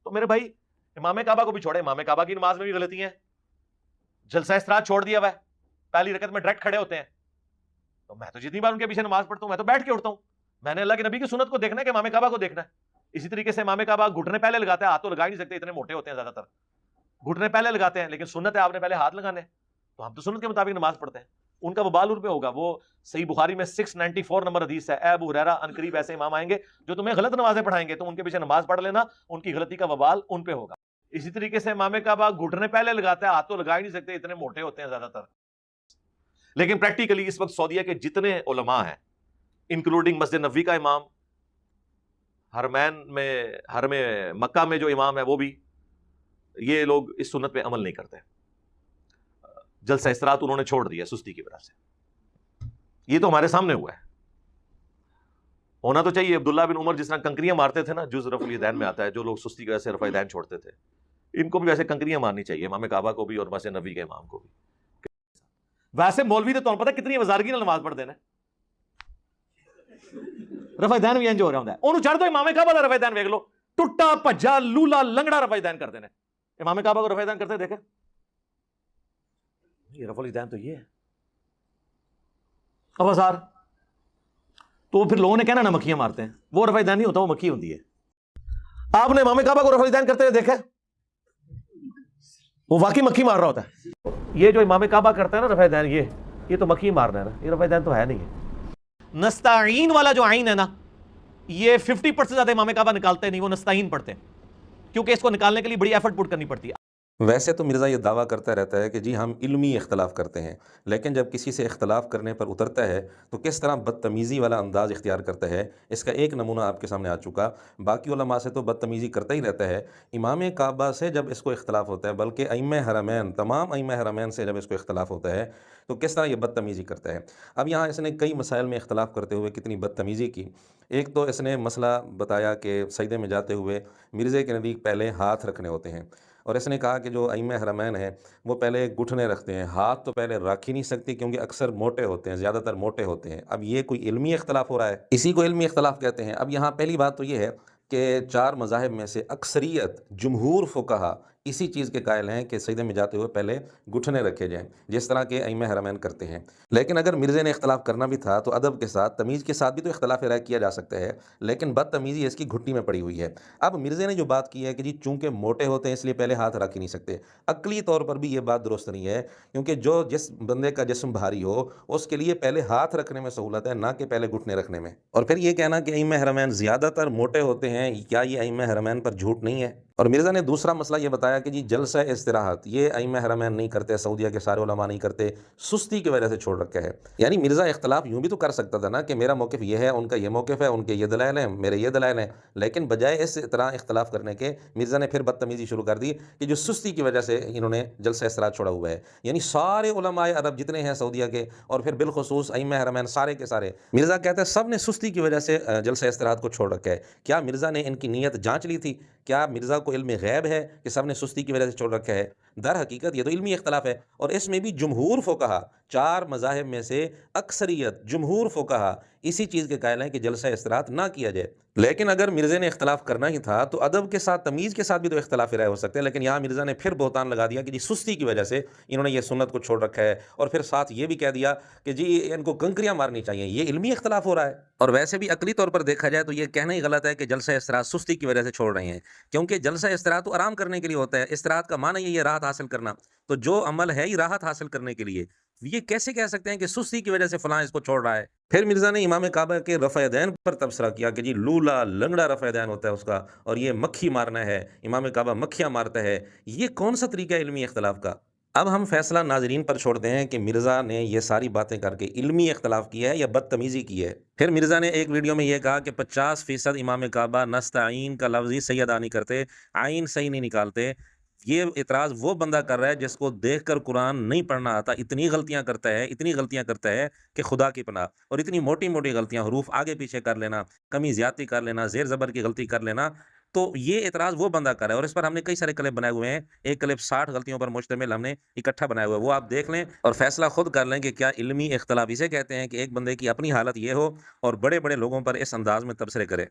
تو میرے بھائی امام کعبہ کو بھی چھوڑے, امام کعبہ کی نماز میں بھی غلطی ہیں, جلسہ استراحت چھوڑ دیا ہوا ہے, پہلی رکعت میں ڈائریکٹ کھڑے ہوتے ہیں. تو میں تو جتنی بار ان کے پیچھے نماز پڑھتا ہوں میں تو بیٹھ کے اٹھتا ہوں, میں نے اللہ کے نبی کی سنت کو دیکھنا ہے کہ امام کعبہ کو دیکھنا ہے. اسی طریقے سے امام کعبہ گھٹنے پہلے لگاتا ہے, ہاتھ تو لگا ہی نہیں سکتے, اتنے موٹے ہوتے ہیں زیادہ تر, گھٹنے پہلے لگاتے ہیں, لیکن سنت ہے آپ نے پہلے ہاتھ لگانے, تو ہم تو سنت کے مطابق نماز پڑھتے ہیں. ان کا وبال ان پہ ہوگا. وہ صحیح بخاری میں 694 نمبر حدیث ہے, اے ابو ہریرہ ان قریب ایسے امام آئیں گے جو تمہیں غلط نمازیں پڑھائیں گے, تو ان کے پیچھے نماز پڑھ لینا, ان کی غلطی کا وبال ان پہ ہوگا. اسی طریقے سے امام کعبہ گھٹنے پہلے لگاتا ہے, ہاتھ تو لگا ہی نہیں سکتے, اتنے موٹے ہوتے ہیں زیادہ تر. لیکن پریکٹیکلی اس وقت سعودیہ کے جتنے علماء ہیں انکلوڈنگ مسجد نبوی کا امام, حرم مکہ میں جو امام ہے وہ بھی, یہ لوگ اس سنت پہ عمل نہیں کرتے. جلسہ استراحت انہوں نے چھوڑ دیا سستی کی وجہ سے. یہ تو ہمارے سامنے ہوا ہے. ہونا تو چاہیے. عبداللہ بن عمر جس طرح کنکریاں مارتے تھے نا, جز رفع الیدین میں آتا ہے, جو لوگ سستی کی وجہ سے رفع الیدین چھوڑتے تھے, ان کو بھی ویسے کنکریاں مارنی چاہیے, امام کعبہ کو بھی اور مسجد نبوی کے امام کو بھی. ویسے مولوی تو تمہیں پتہ کتنی وزارگی نال نماز پڑھ دینا, رفع الیدین بھی انج ہو رہا ہوندا ہے. انہوں چڑھ دو امام کعبہ دا رفع الیدین ویکھ لو, ٹٹا بھجا لولا لنگڑا رفع الیدین کرتے ہیں. امام کعبہ کو رفع الیدین کرتے دیکھیں, یہ رفع الیدین تو یہ ہے. اب ہزار تو پھر لوگوں نے کہنا نا مکھیاں مارتے ہیں, وہ رفع الیدین نہیں ہوتا, وہ مکھی ہوتی ہے. آپ نے امام کعبہ کو رفع الیدین کرتے ہوئے دیکھا, وہ واقعی مکھی مار رہا ہوتا ہے. یہ جو امام کعبہ کرتا ہے نا رفع الیدین, یہ تو مکھی مارنا ہے نا, یہ رفع الیدین تو ہے نہیں ہے. نستعین والا جو عین ہے نا, یہ 50% زیادہ امام کعبہ نکالتے نہیں, وہ نستعین پڑھتے ہیں, کیونکہ اس کو نکالنے کے لیے بڑی ایفرٹ پٹ کرنی پڑتی ہے. ویسے تو مرزا یہ دعویٰ کرتا رہتا ہے کہ جی ہم علمی اختلاف کرتے ہیں, لیکن جب کسی سے اختلاف کرنے پر اترتا ہے تو کس طرح بدتمیزی والا انداز اختیار کرتا ہے, اس کا ایک نمونہ آپ کے سامنے آ چکا. باقی علماء سے تو بدتمیزی کرتا ہی رہتا ہے, امام کعبہ سے جب اس کو اختلاف ہوتا ہے, بلکہ ائمہ حرمین, تمام ائمہ حرمین سے جب اس کو اختلاف ہوتا ہے تو کس طرح یہ بدتمیزی کرتا ہے. اب یہاں اس نے کئی مسائل میں اختلاف کرتے ہوئے کتنی بدتمیزی کی. ایک تو اس نے مسئلہ بتایا کہ سجدے میں جاتے ہوئے مرزے کے نزدیک پہلے ہاتھ رکھنے ہوتے ہیں, اور اس نے کہا کہ جو ائمہ حرمین ہیں وہ پہلے گھٹنے رکھتے ہیں, ہاتھ تو پہلے رکھ ہی نہیں سکتے کیونکہ اکثر موٹے ہوتے ہیں, زیادہ تر موٹے ہوتے ہیں. اب یہ کوئی علمی اختلاف ہو رہا ہے, اسی کو علمی اختلاف کہتے ہیں. اب یہاں پہلی بات تو یہ ہے کہ چار مذاہب میں سے اکثریت جمہور فقہا اسی چیز کے قائل ہیں کہ سجدے میں جاتے ہوئے پہلے گھٹنے رکھے جائیں, جس طرح کے ائمہ حرمین کرتے ہیں. لیکن اگر مرزے نے اختلاف کرنا بھی تھا تو ادب کے ساتھ, تمیز کے ساتھ بھی تو اختلاف رائے کیا جا سکتا ہے, لیکن بدتمیزی اس کی گھٹنی میں پڑی ہوئی ہے. اب مرزے نے جو بات کی ہے کہ جی چونکہ موٹے ہوتے ہیں اس لیے پہلے ہاتھ رکھ ہی نہیں سکتے, عقلی طور پر بھی یہ بات درست نہیں ہے, کیونکہ جس بندے کا جسم بھاری ہو اس کے لیے پہلے ہاتھ رکھنے میں سہولت ہے, نہ کہ پہلے گھٹنے رکھنے میں. اور پھر یہ کہنا کہ ائمہ حرمین زیادہ تر موٹے ہوتے ہیں, کیا یہ ائمہ حرمین پر جھوٹ نہیں ہے؟ اور مرزا نے دوسرا مسئلہ یہ بتایا کہ جی جلسہ استراحت یہ ائمہ حرمین نہیں کرتے, سعودیہ کے سارے علماء نہیں کرتے, سستی کی وجہ سے چھوڑ رکھا ہے. یعنی مرزا اختلاف یوں بھی تو کر سکتا تھا نا کہ میرا موقف یہ ہے, ان کا یہ موقف ہے, ان کے یہ دلائل ہیں, میرے یہ دلائل ہیں, لیکن بجائے اس طرح اختلاف کرنے کے مرزا نے پھر بدتمیزی شروع کر دی کہ جو سستی کی وجہ سے انہوں نے جلسہ استراحت چھوڑا ہوا ہے. یعنی سارے علماء عرب جتنے ہیں سعودیہ کے, اور پھر بالخصوص ائمہ حرمین سارے کے سارے, مرزا کہتا ہے سب نے سستی کی وجہ سے جلسہ استراحت کو چھوڑ رکھا ہے. کیا مرزا نے ان کی نیت جانچ لی تھی؟ کیا مرزا کو علم غیب ہے کہ سب نے سستی کی وجہ سے چھوڑ رکھا ہے؟ در حقیقت یہ تو علمی اختلاف ہے, اور اس میں بھی جمہور فقہا, چار مذاہب میں سے اکثریت جمہور فقہا اسی چیز کے قائل ہیں کہ جلسہ استراحت نہ کیا جائے. لیکن اگر مرزا نے اختلاف کرنا ہی تھا تو ادب کے ساتھ, تمیز کے ساتھ بھی تو اختلاف رائے ہو سکتے ہیں. لیکن یہاں مرزا نے پھر بہتان لگا دیا کہ جی سستی کی وجہ سے انہوں نے یہ سنت کو چھوڑ رکھا ہے, اور پھر ساتھ یہ بھی کہہ دیا کہ جی ان کو کنکریاں مارنی چاہیے. یہ علمی اختلاف ہو رہا ہے. اور ویسے بھی عقلی طور پر دیکھا جائے تو یہ کہنا ہی غلط ہے کہ جلسہ استراحت سستی کی وجہ سے چھوڑ رہے ہیں, کیونکہ جلسہ استراحت تو آرام کرنے کے لیے ہوتا ہے. استراحت کا معنی یہ راحت حاصل کرنا, تو جو عمل ہے یہ راحت حاصل کرنے کے لیے. یہ کیسے کہہ سکتے ہیں کہ سستی کی وجہ سے فلاں اس کو چھوڑ رہا ہے؟ پھر مرزا نے امام کعبہ کے رفع یدین پر تبصرہ کیا کہ جی لولا لنگڑا رفع یدین ہوتا ہے اس کا, اور یہ مکھی مارنا ہے, امام کعبہ مکھیاں مارتا ہے. یہ کون سا طریقہ ہے علمی اختلاف کا؟ اب ہم فیصلہ ناظرین پر چھوڑتے ہیں کہ مرزا نے یہ ساری باتیں کر کے علمی اختلاف کیا ہے یا بدتمیزی کی ہے. پھر مرزا نے ایک ویڈیو میں یہ کہا کہ 50% امام کعبہ نستعین کا لفظ ہی صحیح ادا نہیں کرتے, عین صحیح نہیں نکالتے. یہ اعتراض وہ بندہ کر رہا ہے جس کو دیکھ کر قرآن نہیں پڑھنا آتا, اتنی غلطیاں کرتا ہے کہ خدا کی پناہ. اور اتنی موٹی موٹی غلطیاں, حروف آگے پیچھے کر لینا, کمی زیادتی کر لینا, زیر زبر کی غلطی کر لینا. تو یہ اعتراض وہ بندہ کر رہا ہے, اور اس پر ہم نے کئی سارے کلپ بنائے ہوئے ہیں. ایک کلپ 60 غلطیوں پر مشتمل ہم نے اکٹھا بنایا ہوا ہے, وہ آپ دیکھ لیں اور فیصلہ خود کر لیں کہ کیا علمی اختلاف اسے کہتے ہیں کہ ایک بندے کی اپنی حالت یہ ہو اور بڑے بڑے لوگوں پر اس انداز میں تبصرے کرے.